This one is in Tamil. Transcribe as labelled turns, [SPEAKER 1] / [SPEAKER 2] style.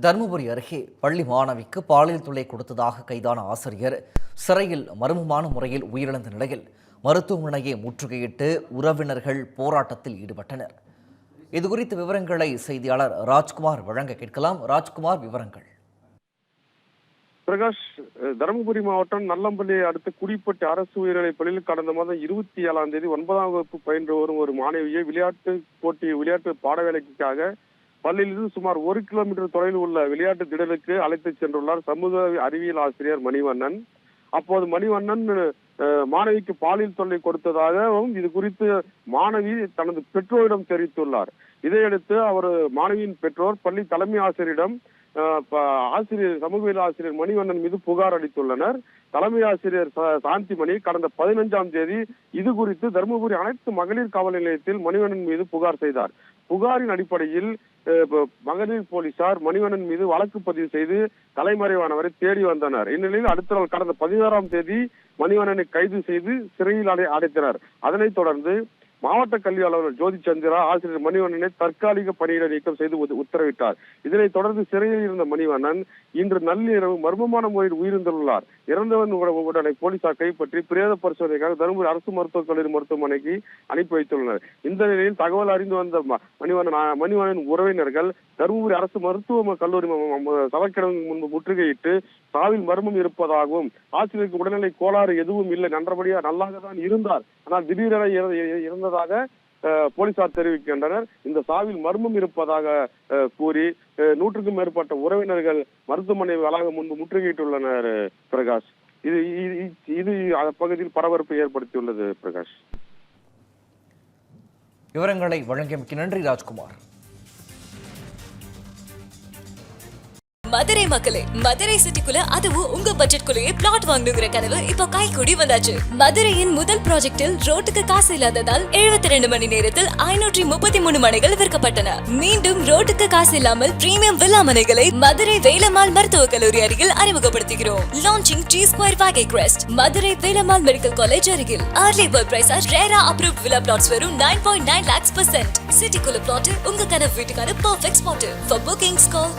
[SPEAKER 1] தருமபுரி அருகே பள்ளி மாணவிக்கு பாலியல் தொல்லை கொடுத்ததாக கைதான ஆசிரியர் சிறையில் மர்மமான முறையில் உயிரிழந்த நிலையில் மருத்துவமனையை முற்றுகையிட்டு உறவினர்கள் போராட்டத்தில் ஈடுபட்டனர். இதுகுறித்த விவரங்களை செய்தியாளர் ராஜ்குமார் வழங்க கேட்கலாம். ராஜ்குமார், விவரங்கள்.
[SPEAKER 2] பிரகாஷ், தருமபுரி மாவட்டம் நல்லம்பள்ளியை அடுத்த குடிப்பட்டு அரசு உயர்நிலைப் பள்ளியில் கடந்த மாதம் 27ஆம் தேதி 9ஆம் வகுப்பு பயின்று வரும் ஒரு மாணவியை விளையாட்டு பாட வேலைக்காக பள்ளியிலிருந்து சுமார் 1 கிலோமீட்டர் தொலைவில் உள்ள விளையாட்டு திடலுக்கு அழைத்துச் சென்றுள்ளார் சமூக அறிவியல் ஆசிரியர் மணிவண்ணன். அப்போது மணிவண்ணன் மாணவிக்கு பாலியல் தொல்லை கொடுத்ததாகவும் இது குறித்து மாணவி தனது பெற்றோரிடம் தெரிவித்துள்ளார். இதையடுத்து அவர் மாணவியின் பெற்றோர் பள்ளி தலைமை ஆசிரியரிடம் சமூகவியல் ஆசிரியர் மணிவண்ணன் மீது புகார் அளித்துள்ளனர். தலைமை ஆசிரியர் சாந்திமணி கடந்த 15ஆம் தேதி இது குறித்து தருமபுரி அனைத்து மகளிர் காவல் நிலையத்தில் மணிவண்ணன் மீது புகார் செய்தார். புகாரின் அடிப்படையில் மகளிர் போலீசார் மணிவண்ணன் மீது வழக்கு பதிவு செய்து தலைமறைவானவரை தேடி வந்தனர். இந்நிலையில் அடுத்த நாள் கடந்த 16ஆம் தேதி மணிவண்ணனை கைது செய்து சிறையில் அடைத்தனர். அதனைத் தொடர்ந்து மாவட்ட கல்வி அலுவலர் ஜோதி சந்திரா ஆசிரியர் மணிவண்ணனை தற்காலிக பணியிட நீக்கம் செய்து உத்தரவிட்டார். இதனைத் தொடர்ந்து சிறையில் இருந்த மணிவண்ணன் இன்று நள்ளிரவு மர்மமான முறையில் உயிரிழந்துள்ளார். இறந்தவன் உடலை போலீசார் கைப்பற்றி பிரேத பரிசோதனைக்காக தருமபுரி அரசு மருத்துவக் கல்லூரி மருத்துவமனைக்கு அனுப்பி வைத்துள்ளனர். இந்த நிலையில் தகவல் அறிந்து வந்த மணிவண்ணன் உறவினர்கள் தருமபுரி அரசு மருத்துவ கல்லூரி சவக்கிடங்கு முன்பு முற்றுகையிட்டு சாவில் மர்மம் இருப்பதாகவும் ஆசிரியருக்கு உடல்நிலை கோளாறு எதுவும் இல்லை, நன்றபடியா நல்லாக தான் இருந்தார், ஆனால் திடீரென இறந்ததாக போலீசார் தெரிவிக்கின்றனர். இந்த சாவில் மர்மம் இருப்பதாக கூறி 100க்கும் மேற்பட்ட உறவினர்கள் மருத்துவமனை வளாகம் முன்பு முற்றுகையிட்டுள்ளனர். பிரகாஷ், இது அப்பகுதியில் பரபரப்பை ஏற்படுத்தியுள்ளது. பிரகாஷ்,
[SPEAKER 1] விவரங்களை வழங்கியமைக்கு நன்றி ராஜ்குமார்.
[SPEAKER 3] மதுரை மக்களே, மதுரை சிட்டிக்குள்ள அதுவும் உங்க பட்ஜெட்குள்ளேயே பிளாட் வாங்கணுங்கிற கனவு இப்போ கைகூடி வந்தாச்சு. மதுரையின் முதல் ப்ராஜெக்டில் ரோட்டுக்கு காசு இல்லாததால் 72 மணி நேரத்தில் 533 மனைகள் விற்கப்பட்டன. மீண்டும் ரோட்டுக்கு காசு இல்லாமல் பிரீமியம் வில்லா மனைகளை மதுரை வேலம்மாள் மருத்துவக் கல்லூரி அருகில் அறிமுகப்படுத்துகிறோம். Launching G Square Vagay Crest, Madurai Velammal medical college அருகில். Early bird price RERA approved villa plots வெறும் 9.9 lakhs %. சிட்டிக்குள்ள பிளாட் உங்க கனவு வீட்டுக்கான perfect spot. For bookings call